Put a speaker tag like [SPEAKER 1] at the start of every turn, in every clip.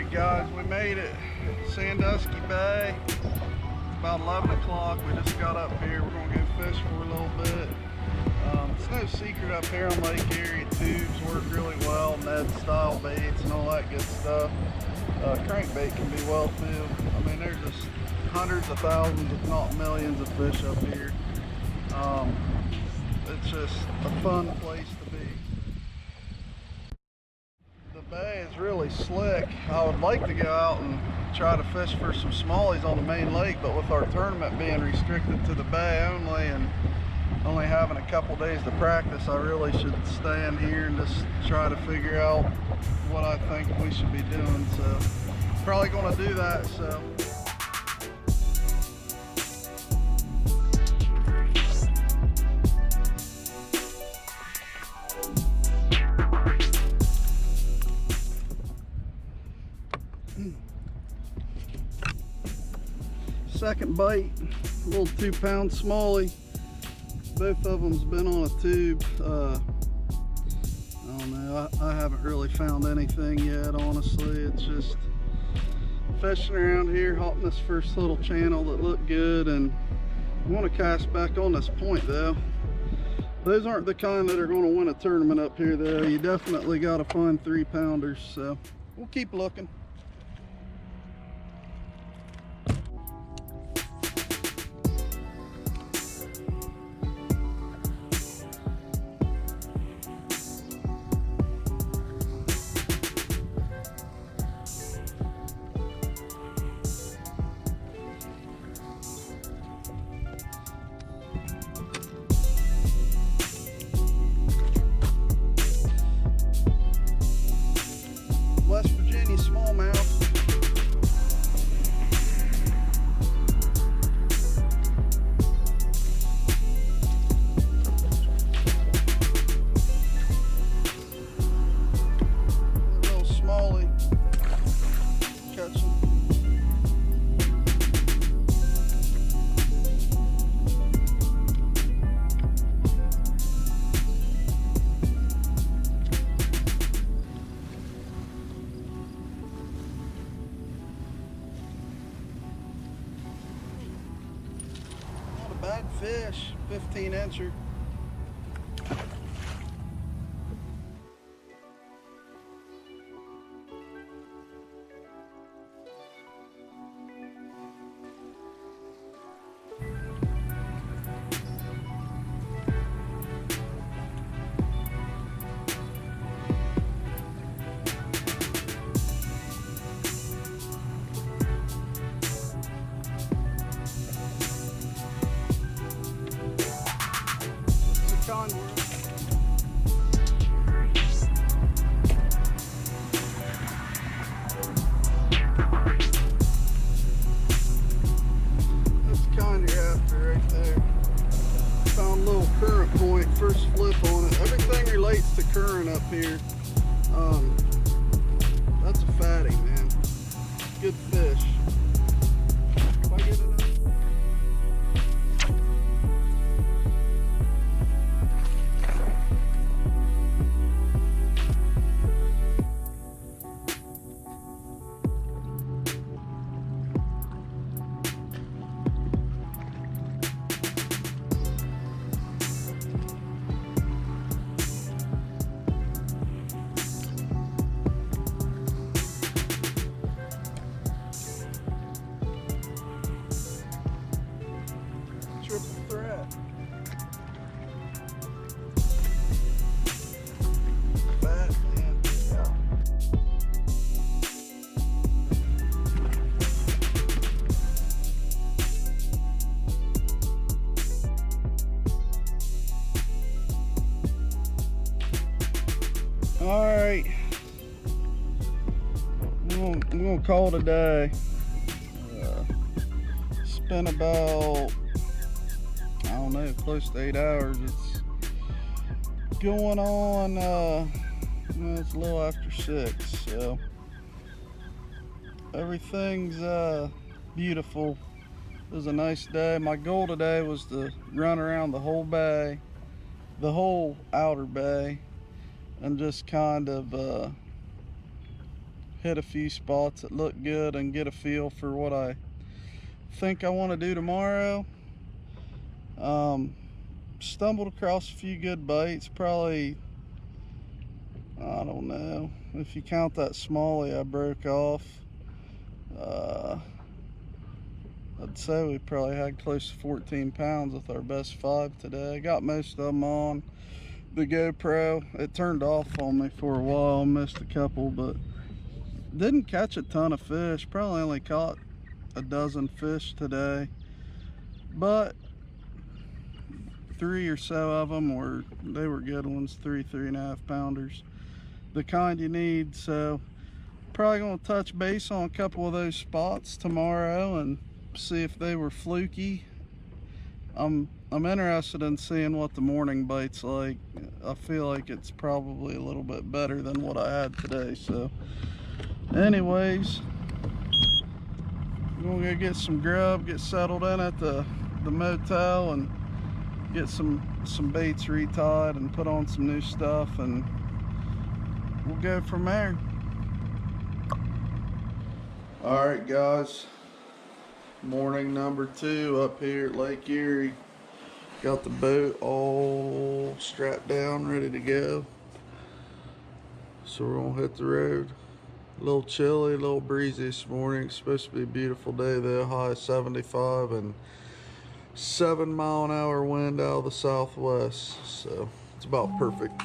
[SPEAKER 1] Alright guys, we made it. Sandusky Bay. It's about 11 o'clock. We just got up here. We're going to go fish for a little bit. It's no secret up here on Lake Erie, tubes work really well, Ned style baits and all that good stuff. Crankbait can be well too. I mean, there's just hundreds of thousands, if not millions, of fish up here. It's just a fun place to be. The bay is really slick. I would like to go out and try to fish for some smallies on the main lake, but with our tournament being restricted to the bay only and only having a couple days to practice, I really should stay in here and just try to figure out what I think we should be doing. So probably going to do that. So second bite, a little 2-pound smallie. Both of them's been on a tube. I don't know, I haven't really found anything yet, honestly. It's just fishing around here, hopping this first little channel that looked good, and I want to cast back on this point though. Those aren't the kind that are going to win a tournament up here though. You definitely got to find 3-pounders, so we'll keep looking. West Virginia smallmouth. A little smallie catching. Bad fish, 15-incher. Current point, first flip on it. Everything relates to current up here. That's a fatty, man. Good fish. If I get enough. Triple threat. Bad, man. Yeah. All right. I'm gonna call it a day. Spent about, I don't know, close to 8 hours. It's going on, well, it's a little after 6, so everything's beautiful. It was a nice day. My goal today was to run around the whole bay, the whole outer bay, and just kind of hit a few spots that look good and get a feel for what I think I want to do tomorrow. Stumbled across a few good bites, probably, I don't know, if you count that smallie I broke off, I'd say we probably had close to 14 pounds with our best 5 today. I got most of them on the GoPro. It turned off on me for a while, missed a couple, but didn't catch a ton of fish. Probably only caught a dozen fish today, but 3 or so of them were good ones, 3.5 pounders, the kind you need. So probably gonna touch base on a couple of those spots tomorrow and see if they were fluky. I'm interested in seeing what the morning bite's like. I feel like it's probably a little bit better than what I had today. So anyways, I'm gonna go get some grub, get settled in at the motel, and get some baits retied and put on some new stuff, and we'll go from there. All right, guys, morning number 2 up here at Lake Erie. Got the boat all strapped down, ready to go. So we're gonna hit the road. A little chilly, a little breezy this morning. It's supposed to be a beautiful day though, high 75 and 7-mile-an-hour wind out of the southwest. So it's about perfect.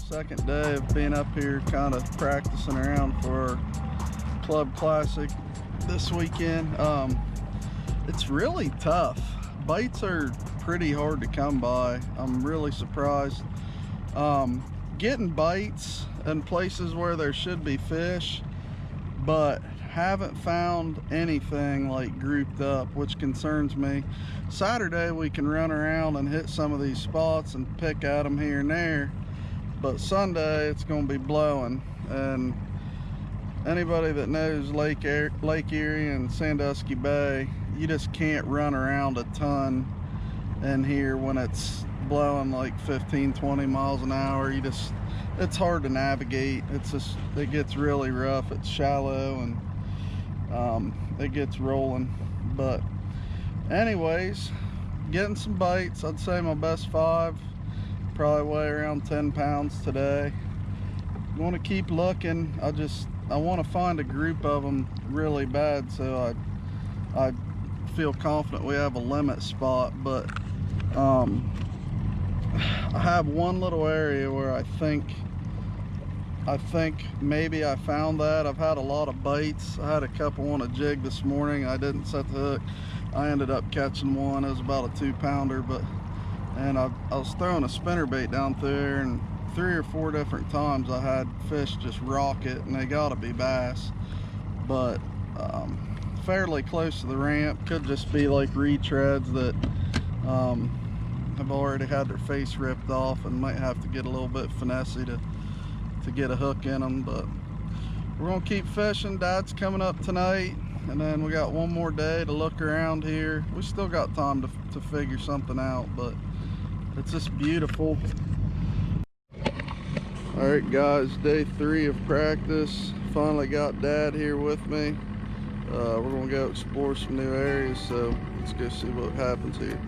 [SPEAKER 1] Second day of being up here, kind of practicing around for Club Classic this weekend. It's really tough. Bites are pretty hard to come by. I'm really surprised. Getting bites in places where there should be fish, but haven't found anything like grouped up, which concerns me. Saturday we can run around and hit some of these spots and pick at them here and there, but Sunday it's going to be blowing. And anybody that knows Lake Erie and Sandusky Bay, you just can't run around a ton in here when it's blowing like 15-20 miles an hour. It's hard to navigate. It gets really rough. It's shallow and it gets rolling. But anyways, getting some bites. I'd say my best 5 probably weigh around 10 pounds today. Want to keep looking. I want to find a group of them really bad, so I feel confident we have a limit spot. But I have one little area where I think maybe I found that. I've had a lot of bites. I had a couple on a jig this morning. I didn't set the hook. I ended up catching one. It was about a 2-pounder, but and I was throwing a spinnerbait down through there, and 3 or 4 different times I had fish just rock it, and they gotta be bass, but fairly close to the ramp. Could just be like retreads that have already had their face ripped off and might have to get a little bit finessey to get a hook in them. But we're gonna keep fishing. Dad's coming up tonight, and then we got one more day to look around here. We still got time to figure something out, but it's just beautiful. All right guys, day 3 of practice. Finally got Dad here with me. We're gonna go explore some new areas, so let's go see what happens here.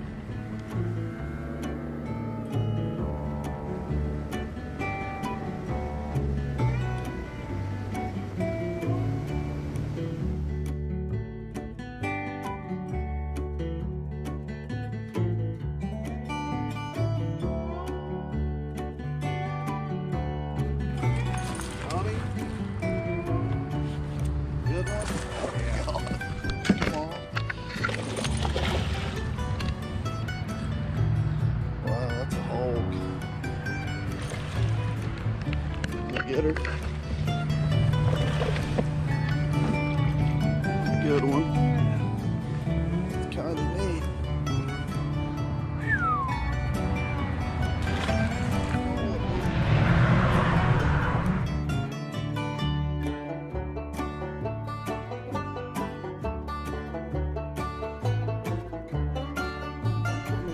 [SPEAKER 1] Get her. Good one. Kind of neat.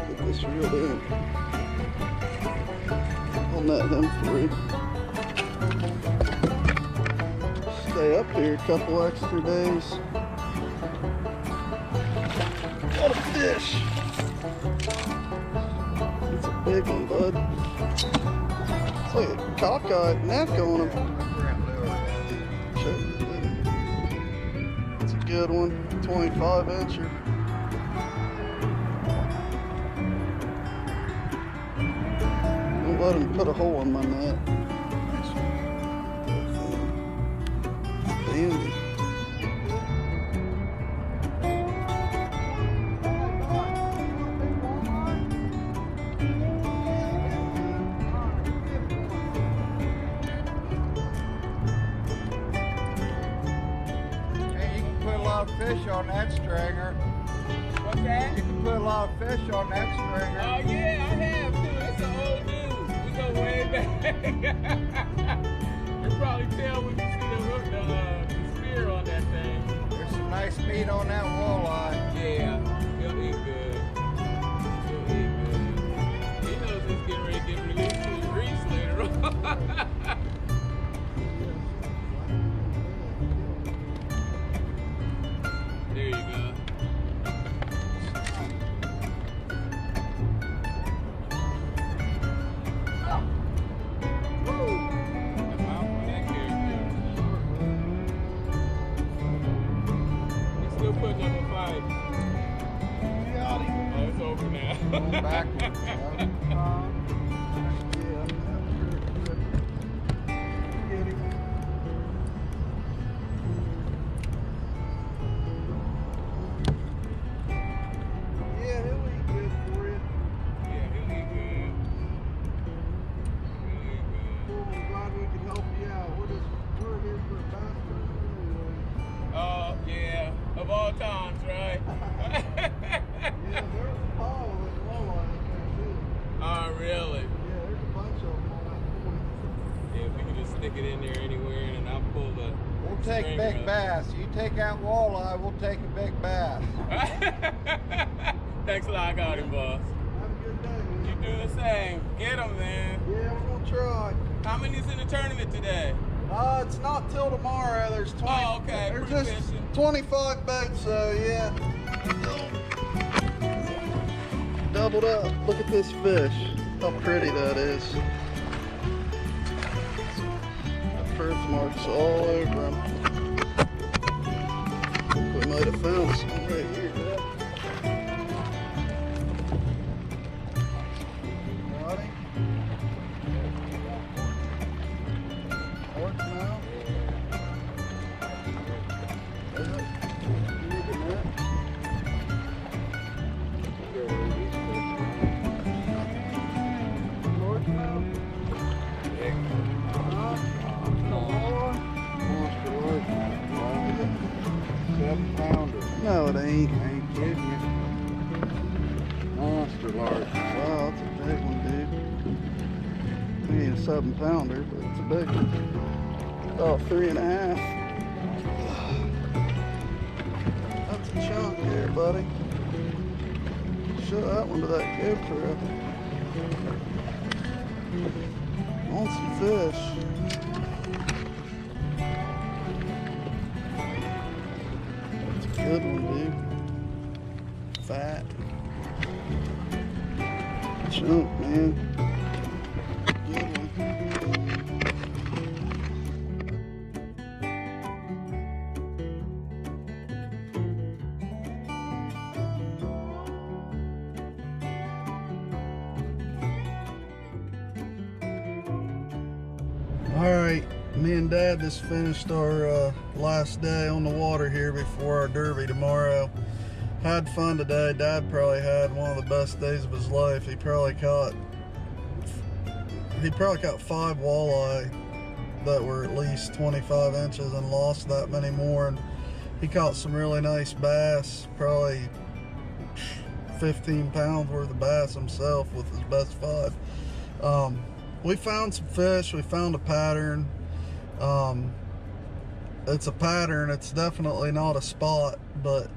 [SPEAKER 1] Get this reeled in. I'll net him for you. Stay up here a couple extra days. What a fish! It's a big one, bud. It's like a cockeyed neck on him. It's a good one, 25-incher. Don't let him put a hole in my net. Dandy.
[SPEAKER 2] Hey, you can put a lot of fish on that stringer.
[SPEAKER 3] What's that?
[SPEAKER 2] You can put a lot of fish on that stringer.
[SPEAKER 3] Oh yeah, I have too. It's an old news. We go way back. You probably tell when you see the hook, the spear on that thing.
[SPEAKER 2] There's some nice meat on that walleye.
[SPEAKER 3] Yeah, he'll eat good. He'll eat good. He knows he's getting ready to get released to his grease later on. There you go. Putting up a fight. Oh, it's over now.
[SPEAKER 2] Going backwards.
[SPEAKER 1] Yeah, he'll eat good for you.
[SPEAKER 3] Yeah, he'll eat good. He'll eat good.
[SPEAKER 1] Cool, I'm glad we could help you out. We're here for a bass tournament anyway.
[SPEAKER 3] Yeah, of all times, right?
[SPEAKER 1] Yeah, there's a pile of walleye in there too.
[SPEAKER 3] Oh, really?
[SPEAKER 1] Yeah, there's a bunch of them on that point.
[SPEAKER 3] Yeah, if we can just stick it in there anywhere, and I'll pull the.
[SPEAKER 2] We'll take
[SPEAKER 3] stringer
[SPEAKER 2] big
[SPEAKER 3] up.
[SPEAKER 2] bass. You take out walleye, we'll take a big bass.
[SPEAKER 3] Thanks a lot, I got him, boss.
[SPEAKER 1] Have a good day, man.
[SPEAKER 3] You do the same. Get him, man.
[SPEAKER 1] Yeah, we're gonna try.
[SPEAKER 3] How many's in the tournament today?
[SPEAKER 1] It's not till tomorrow. There's 20.
[SPEAKER 3] Oh, okay.
[SPEAKER 1] There's
[SPEAKER 3] Free
[SPEAKER 1] just
[SPEAKER 3] fishing.
[SPEAKER 1] 25 baits, so yeah. Doubled up. Look at this fish. How pretty that is. The birthmarks all over him. We might have found some right here. Got him. Works now. Is it? You looking at? ain't.
[SPEAKER 2] I ain't kidding you. Monster large.
[SPEAKER 1] Wow, that's a big one, dude. It ain't a 7-pounder, but it's a big one. About 3.5. That's a chunk there, buddy. Show that one to that GoPro. On some fish. That's a good one, dude. Fat. Chunk, man. Good one. Alright, me and Dad just finished our last day on the water here before our derby tomorrow. Had fun today. Dad probably had one of the best days of his life. He probably caught 5 walleye that were at least 25 inches and lost that many more. And he caught some really nice bass, probably 15 pounds worth of bass himself with his best 5. We found some fish. We found a pattern. It's a pattern. It's definitely not a spot, but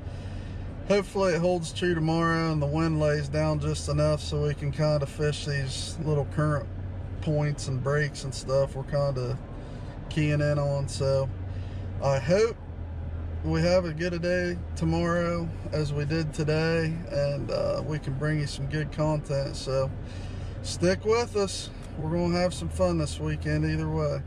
[SPEAKER 1] hopefully it holds true tomorrow and the wind lays down just enough so we can kind of fish these little current points and breaks and stuff we're kind of keying in on. So I hope we have as good a day tomorrow as we did today, and we can bring you some good content. So stick with us. We're going to have some fun this weekend either way.